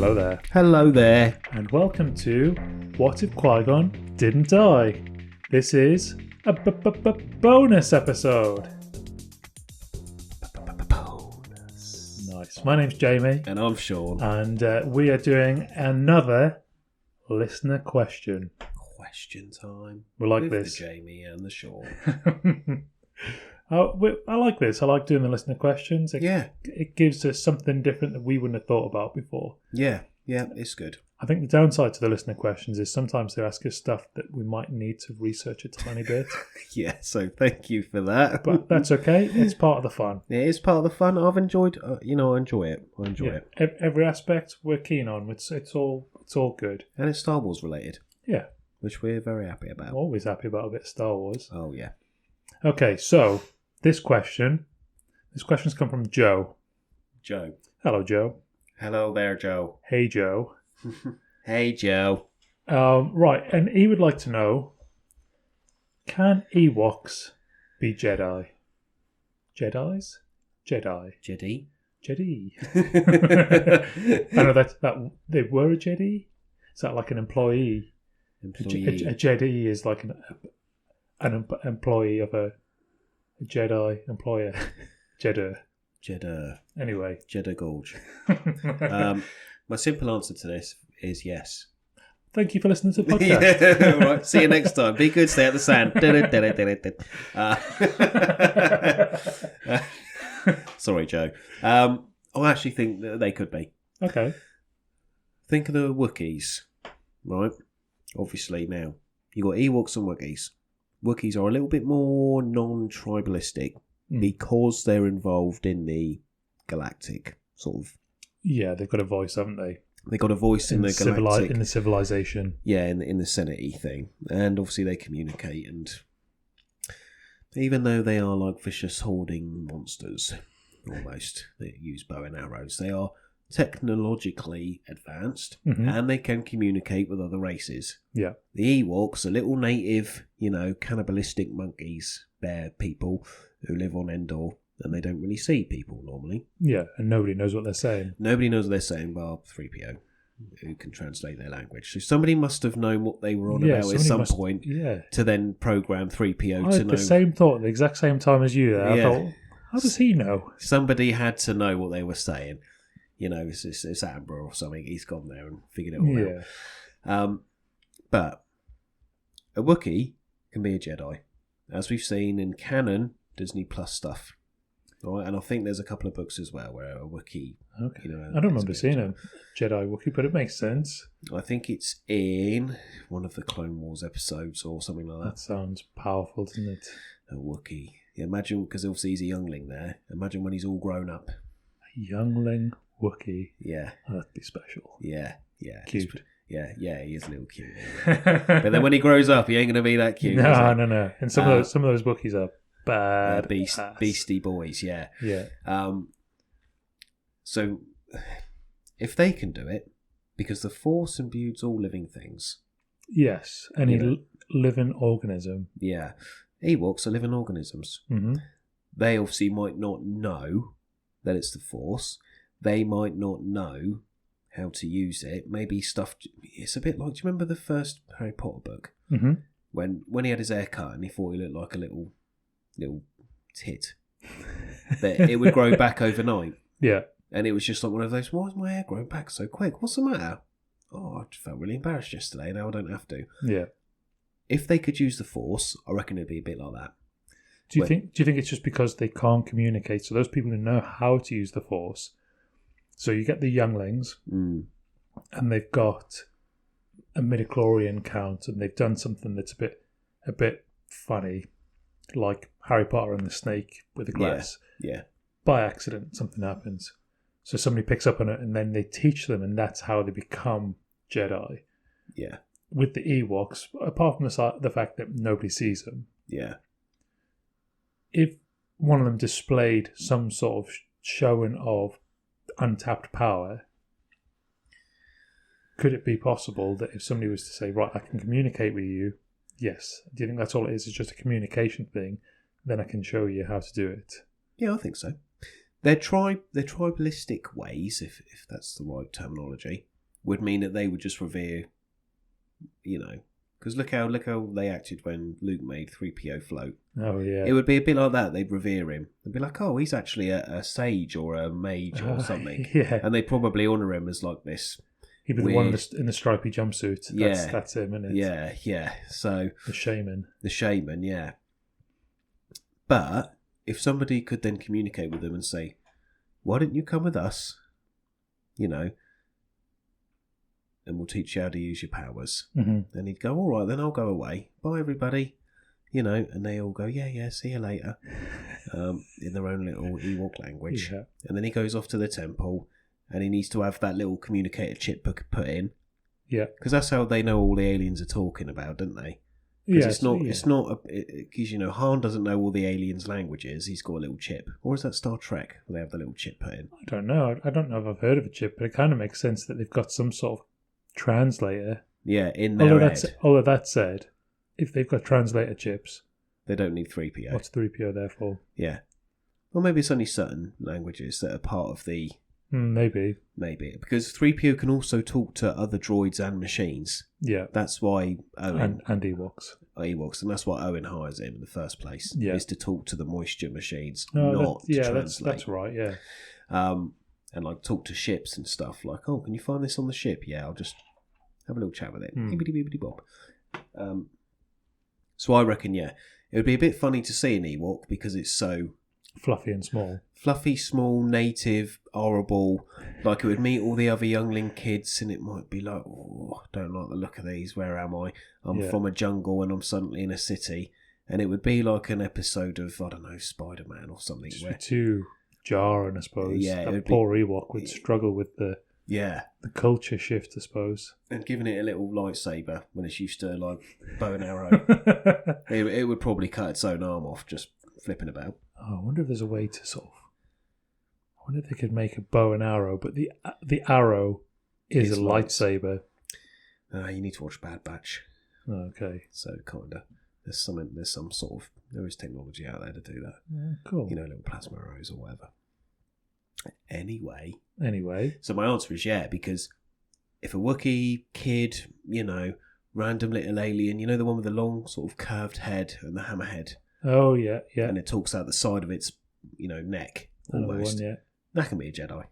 Hello there. Hello there. And welcome to What If Qui-Gon Didn't Die? This is a bonus episode. Bonus. Nice. My name's Jamie. And I'm Shaun. And we are doing another listener question. Question time. We like with this. The Jamie and the Shaun. I like this. I like doing the listener questions. It gives us something different that we wouldn't have thought about before. Yeah, it's good. I think the downside to the listener questions is sometimes they ask us stuff that we might need to research a tiny bit. Yeah, so thank you for that. But that's okay. It's part of the fun. It is part of the fun. I've enjoyed, I enjoy it. I enjoy it. Every aspect we're keen on. It's all good. And it's Star Wars related. Yeah. Which we're very happy about. Always happy about a bit of Star Wars. Oh, yeah. Okay, so this question's come from Joe. Joe. Hello, Joe. Hello there, Joe. Hey, Joe. Hey, Joe. Right, and he would like to know, can Ewoks be Jedi? Jedis? Jedi. Jedi? Jedi. I know that they were a Jedi. Is that like an employee? A Jedi is like an employee of a Jedi employer. Jeddah. Anyway. Jeddah Gorge. My simple answer to this is yes. Thank you for listening to the podcast. Yeah, all right. See you next time. Be good, stay out the sand. Sorry, Joe. I actually think that they could be. Okay. Think of the Wookiees, right? Obviously now. You got Ewoks and Wookiees. Wookiees are a little bit more non-tribalistic because they're involved in the galactic sort of... Yeah, they've got a voice, haven't they? They got a voice in the galactic... in the civilization. Yeah, in the Senate-y thing. And obviously they communicate, and even though they are like vicious hoarding monsters, almost, that use bow and arrows, they are technologically advanced, and they can communicate with other races. Yeah. The Ewoks are little native, cannibalistic monkeys, bear people who live on Endor, and they don't really see people normally. Yeah, and nobody knows what they're saying. Nobody knows what they're saying, bar 3PO, who can translate their language. So somebody must have known what they were on about at some point to then program 3PO to know. The same thought, the exact same time as you there. I thought, how does he know? Somebody had to know what they were saying. It's Attenborough or something. He's gone there and figured it all out. But a Wookiee can be a Jedi, as we've seen in canon Disney Plus stuff. Right? And I think there's a couple of books as well where a Wookiee... Okay. I don't remember seeing a Jedi Wookiee, but it makes sense. I think it's in one of the Clone Wars episodes or something like that. That sounds powerful, doesn't it? A Wookiee. Yeah, imagine, because obviously he's a youngling there. Imagine when he's all grown up. A youngling Wookiee. Yeah. Oh, that'd be special. Yeah. Cute. Yeah, he is a little cute. But then when he grows up, he ain't going to be that cute. No. And some of those Wookiees are bad. Beastie boys, yeah. Yeah. So, if they can do it, because the Force imbues all living things. Yes, any living organism. Yeah. Ewoks are living organisms. Mm-hmm. They obviously might not know that it's the Force. They might not know how to use it. Maybe stuff... It's a bit like... Do you remember the first Harry Potter book? Mm-hmm. When he had his hair cut and he thought he looked like a little tit. That it would grow back overnight. Yeah. And it was just like one of those, why is my hair growing back so quick? What's the matter? Oh, I felt really embarrassed yesterday. Now I don't have to. Yeah. If they could use the Force, I reckon it'd be a bit like that. Do you think it's just because they can't communicate? So those people who know how to use the Force, so you get the younglings, and they've got a midichlorian count, and they've done something that's a bit funny, like Harry Potter and the snake with the glass. Yeah. By accident, something happens. So somebody picks up on it, and then they teach them, and that's how they become Jedi. Yeah. With the Ewoks, apart from the fact that nobody sees them. Yeah. If one of them displayed some sort of showing of untapped power, could it be possible that if somebody was to say, right, I can communicate with you, yes, do you think that's all it is? It's just a communication thing, then I can show you how to do it. Yeah, I think so. They're tribalistic ways, if that's the right terminology. would mean that they would just revere, because look how they acted when Luke made 3PO float. Oh yeah, it would be a bit like that. They'd revere him. They'd be like, oh, he's actually a sage or a mage or something. Yeah, and they probably honour him as like this. He'd be the one in the stripy jumpsuit. That's him, isn't it? Yeah. So the shaman, yeah. But if somebody could then communicate with them and say, why didn't you come with us? And we'll teach you how to use your powers. Mm-hmm. Then he'd go, all right, then I'll go away. Bye, everybody. And they all go, yeah, see you later. In their own little Ewok language. Yeah. And then he goes off to the temple and he needs to have that little communicator chip put in. Yeah. Because that's how they know all the aliens are talking about, don't they? Yeah, it's not because Han doesn't know all the aliens' languages. He's got a little chip, or is that Star Trek where they have the little chip put in? I don't know. I don't know if I've heard of a chip, but it kind of makes sense that they've got some sort of translator. Yeah, in their head. Although that said, if they've got translator chips, they don't need 3PO. What's 3PO there for? Yeah, well, maybe it's only certain languages that are part of the. Maybe because 3PO can also talk to other droids and machines. Yeah, that's why Owen and Ewoks, and that's why Owen hires him in the first place. Yeah, is to talk to the moisture machines, not to translate. That's right. Yeah, and like talk to ships and stuff. Like, oh, can you find this on the ship? Yeah, I'll just have a little chat with it. Bibbidi bob. So I reckon, it would be a bit funny to see an Ewok because it's so fluffy and small. Fluffy, small, native, horrible. Like it would meet all the other youngling kids and it might be like, oh, I don't like the look of these. Where am I? I'm from a jungle and I'm suddenly in a city. And it would be like an episode of, I don't know, Spider-Man or something. Just where too jarring, I suppose. Yeah, that poor Ewok would struggle with the culture shift, I suppose. And giving it a little lightsaber when it's used to like bow and arrow. it would probably cut its own arm off just flipping about. Oh, I wonder if there's a way to I wonder if they could make a bow and arrow, but the arrow is a lightsaber. You need to watch Bad Batch. Okay. So kinda, there is technology out there to do that. Yeah, cool. Little plasma arrows or whatever. Anyway. So my answer is because if a Wookiee kid, random little alien, the one with the long sort of curved head and the hammerhead. Oh yeah. And it talks out the side of its, neck almost. One, yeah. That can be a Jedi.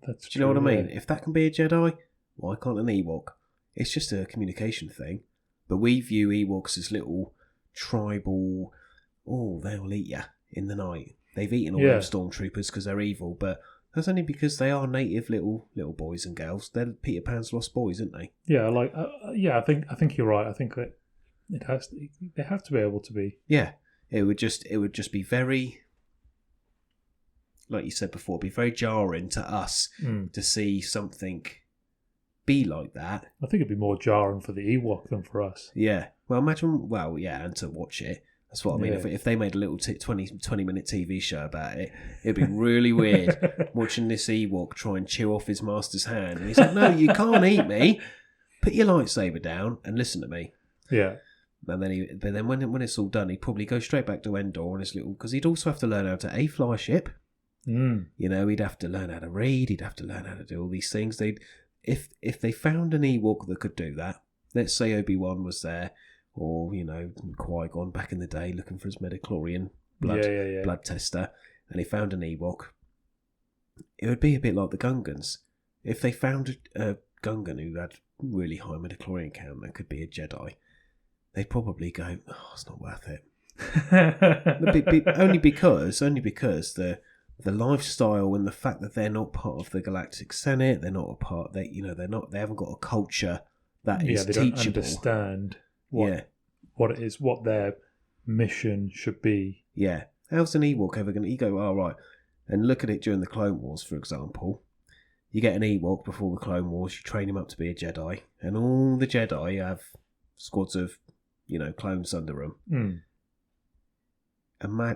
That's Do you know what I mean? If that can be a Jedi, why can't an Ewok? It's just a communication thing. But we view Ewoks as little tribal, they'll eat you in the night. They've eaten all them stormtroopers because they're evil, but that's only because they are native little boys and girls. They're Peter Pan's lost boys, aren't they? Yeah, I think you're right. I think that they have to be able to be. Yeah, it would just be very, like you said before, be very jarring to us to see something be like that. I think it'd be more jarring for the Ewok than for us. Yeah. Well, imagine. Well, yeah, and to watch it. That's what I mean. If they made a little 20-minute TV show about it, it'd be really weird watching this Ewok try and chew off his master's hand. And he's like, no, you can't eat me. Put your lightsaber down and listen to me. Yeah. And then, when it's all done, he'd probably go straight back to Endor on his little... Because he'd also have to learn how to fly a ship. He'd have to learn how to read. He'd have to learn how to do all these things. If they found an Ewok that could do that, let's say Obi-Wan was there, or, Qui-Gon back in the day looking for his midichlorian blood tester, and he found an Ewok, it would be a bit like the Gungans. If they found a Gungan who had really high midichlorian count that could be a Jedi, they'd probably go, oh, it's not worth it. only because the lifestyle and the fact that they're not part of the Galactic Senate, they're not a part. They haven't got a culture that is they teachable. Don't understand what it is, what their mission should be. Yeah, how's an Ewok ever going to? You go, oh, right, and look at it during the Clone Wars, for example. You get an Ewok before the Clone Wars. You train him up to be a Jedi, and all the Jedi have squads of clones under them.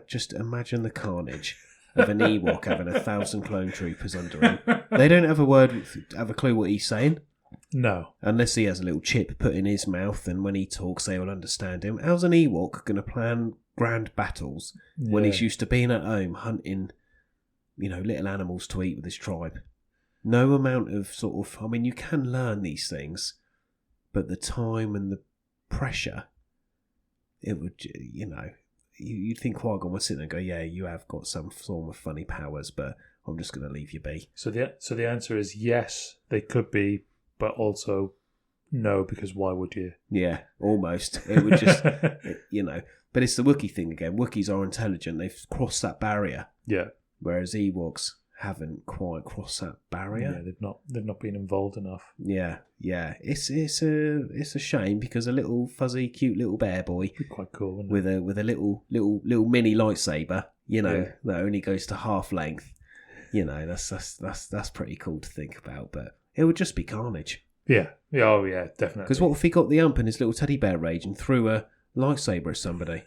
Just imagine the carnage of an Ewok having 1,000 clone troopers under him. They don't have a clue what he's saying. No. Unless he has a little chip put in his mouth, and when he talks, they will understand him. How's an Ewok going to plan grand battles when he's used to being at home hunting, little animals to eat with his tribe? no amount of sort of, I mean, you can learn these things, but the time and the pressure, it would, you know, you'd think Qui-Gon would sit there and go, yeah, you have got some form of funny powers, but I'm just going to leave you be. So the answer is yes, they could be, but also no, because why would you? Yeah, almost. It would just, you know. But it's the Wookiee thing again. Wookiees are intelligent. They've crossed that barrier. Yeah. Whereas Ewoks haven't quite crossed that barrier. Yeah, they've not been involved enough. Yeah. It's a shame because a little fuzzy, cute little bear boy, It'd be quite cool, wouldn't with a little mini lightsaber, you know, that only goes to half length. You know, that's pretty cool to think about. But it would just be carnage. Yeah. Oh yeah, definitely. Because what if he got the ump in his little teddy bear rage and threw a lightsaber at somebody?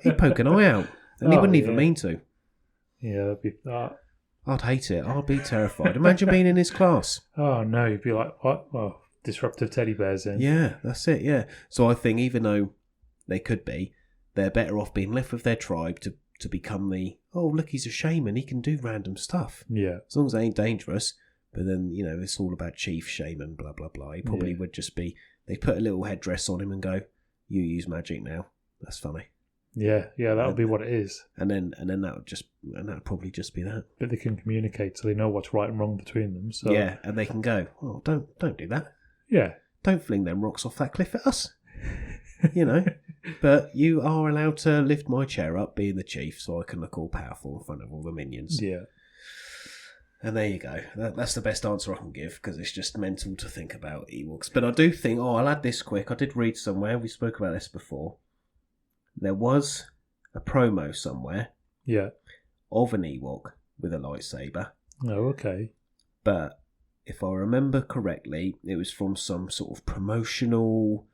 He'd poke an eye out, and he wouldn't even mean to. Yeah, that'd be that. I'd hate it. I'd be terrified. Imagine being in his class. Oh no, you'd be like, what? Well, disruptive teddy bears in. Yeah, that's it. Yeah. So I think even though they could be, they're better off being left with their tribe to become the, oh look, he's a shaman. He can do random stuff. Yeah. As long as they ain't dangerous. But then, you know, it's all about chief, shaman, blah, blah, blah. He probably would just be, they put a little headdress on him and go, you use magic now. That's funny. Yeah, that would be what it is. And then that would probably just be that. But they can communicate so they know what's right and wrong between them. So yeah, and they can go, oh, don't do that. Yeah. Don't fling them rocks off that cliff at us. You know. But you are allowed to lift my chair up, being the chief, so I can look all powerful in front of all the minions. Yeah. And there you go. That's the best answer I can give, because it's just mental to think about Ewoks. But I do think, I'll add this quick. I did read somewhere, we spoke about this before. There was a promo somewhere of an Ewok with a lightsaber. Oh, okay. But if I remember correctly, it was from some sort of promotional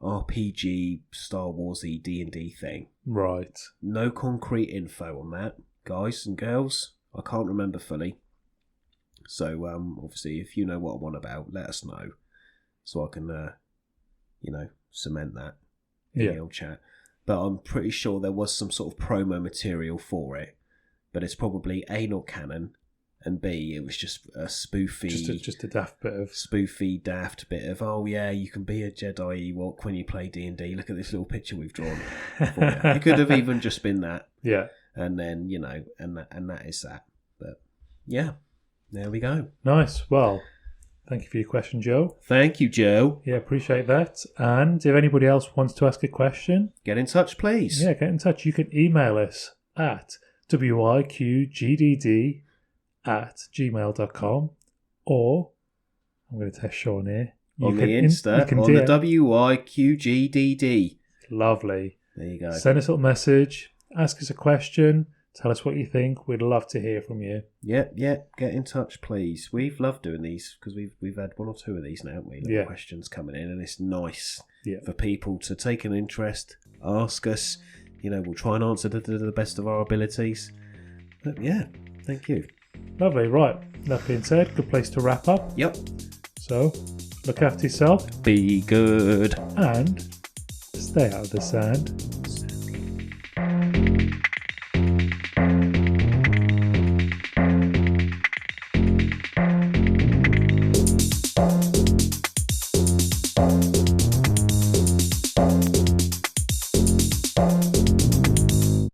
RPG, Star Wars-y D&D thing. Right. No concrete info on that, guys and girls. I can't remember fully. So, obviously, if you know what I'm on about, let us know. So I can, cement that in the old chat. But I'm pretty sure there was some sort of promo material for it. But it's probably A, not canon, and B, it was just a spoofy... Just a daft bit of... Spoofy, daft bit of, oh yeah, you can be a Jedi Ewok when you play D&D. Look at this little picture we've drawn for you. It could have even just been that. Yeah. And then, and that is that. But, yeah. There we go. Nice. Well, thank you for your question, Joe. Thank you, Joe. Yeah, appreciate that. And if anybody else wants to ask a question... Get in touch, please. Yeah, get in touch. You can email us at wiqgdd@gmail.com, or I'm going to test Shaun here. On the Insta, on the WIQGDD. Lovely. There you go. Send us a little message. Ask us a question. Tell us what you think. We'd love to hear from you. Yeah. Get in touch, please. We've loved doing these because we've had one or two of these now, haven't we? Little questions coming in, and it's nice for people to take an interest, ask us. We'll try and answer to the best of our abilities. But yeah, thank you. Lovely. Right. That being said, good place to wrap up. Yep. So, look after yourself. Be good. And stay out of the sand.